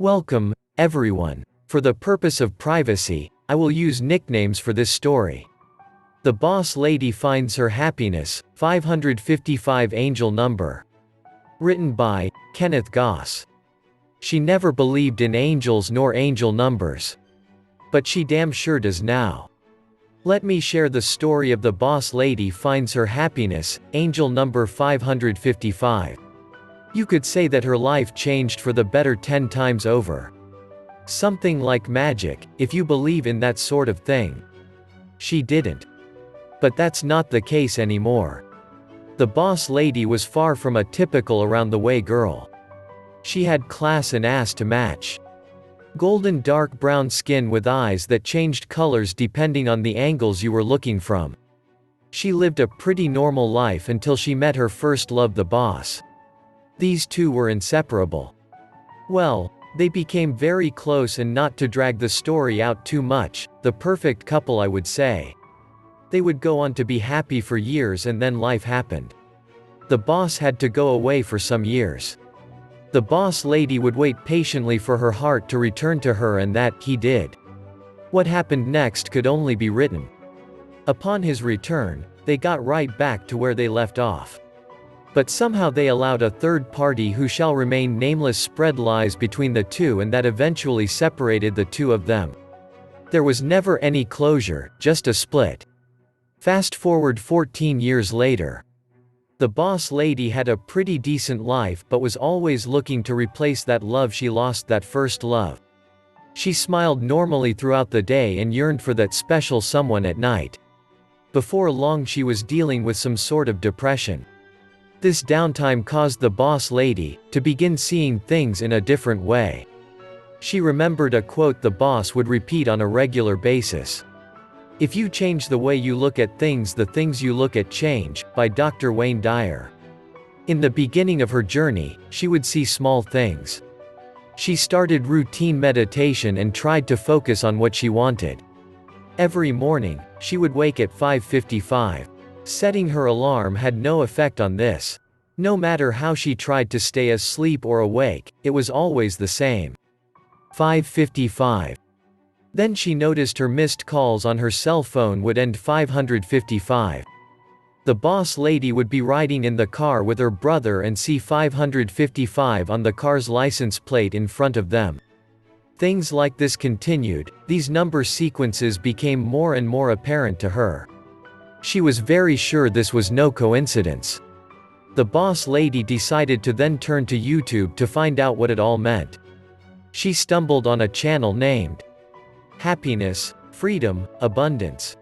Welcome, everyone. For the purpose of privacy, I will use nicknames for this story. The Boss Lady Finds Her Happiness, 555 Angel Number. Written by Kenneth Goss. She never believed in angels nor angel numbers. But she damn sure does now. Let me share the story of the Boss Lady Finds Her Happiness, angel number 555. You could say that her life changed for the better 10 times over. Something like magic, if you believe in that sort of thing. She didn't. But that's not the case anymore. The Boss Lady was far from a typical around-the-way girl. She had class and ass to match. Golden dark brown skin with eyes that changed colors depending on the angles you were looking from. She lived a pretty normal life until she met her first love, the boss. These two were inseparable. Well, they became very close, and not to drag the story out too much, the perfect couple, I would say. They would go on to be happy for years, and then life happened. The boss had to go away for some years. The Boss Lady would wait patiently for her heart to return to her, and that he did. What happened next could only be written. Upon his return, they got right back to where they left off. But somehow they allowed a third party who shall remain nameless spread lies between the two, and that eventually separated the two of them. There was never any closure, just a split. Fast forward 14 years later. The Boss Lady had a pretty decent life, but was always looking to replace that love she lost, that first love. She smiled normally throughout the day and yearned for that special someone at night. Before long she was dealing with some sort of depression. This downtime caused the Boss Lady to begin seeing things in a different way. She remembered a quote the boss would repeat on a regular basis. "If you change the way you look at things, the things you look at change," by Dr. Wayne Dyer. In the beginning of her journey, she would see small things. She started routine meditation and tried to focus on what she wanted. Every morning, she would wake at 5:55. Setting her alarm had no effect on this. No matter how she tried to stay asleep or awake, it was always the same. 5:55. Then she noticed her missed calls on her cell phone would end 555. The Boss Lady would be riding in the car with her brother and see 555 on the car's license plate in front of them. Things like this continued. These number sequences became more and more apparent to her. She was very sure this was no coincidence. The Boss Lady decided to then turn to YouTube to find out what it all meant. She stumbled on a channel named Happiness, Freedom, Abundance.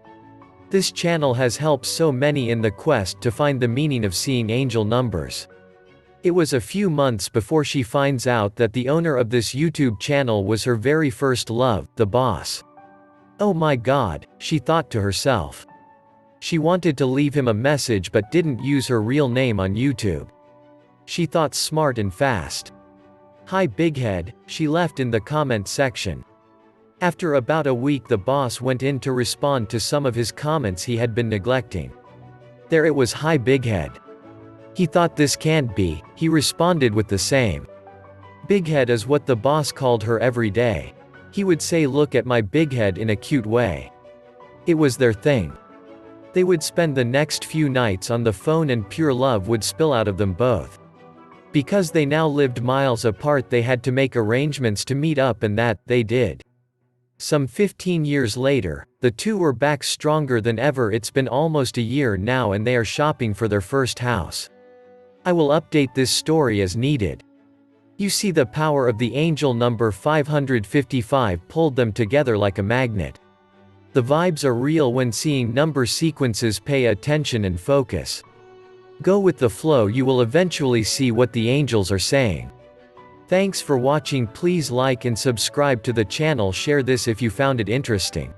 This channel has helped so many in the quest to find the meaning of seeing angel numbers. It was a few months before she finds out that the owner of this YouTube channel was her very first love, the boss. Oh my God, she thought to herself. She wanted to leave him a message but didn't use her real name on YouTube. She thought smart and fast. "Hi Bighead," she left in the comment section. After about a week the boss went in to respond to some of his comments he had been neglecting. There it was, "Hi Bighead." He thought this can't be, he responded with the same. Bighead is what the boss called her every day. He would say, "Look at my big head," in a cute way. It was their thing. They would spend the next few nights on the phone and pure love would spill out of them both. Because they now lived miles apart they had to make arrangements to meet up, and that they did. Some 15 years later, the two were back stronger than ever. It's been almost a year now and they are shopping for their first house. I will update this story as needed. You see, the power of the angel number 555 pulled them together like a magnet. The vibes are real when seeing number sequences. Pay attention and focus. Go with the flow, you will eventually see what the angels are saying. Thanks for watching. Please like and subscribe to the channel. Share this if you found it interesting.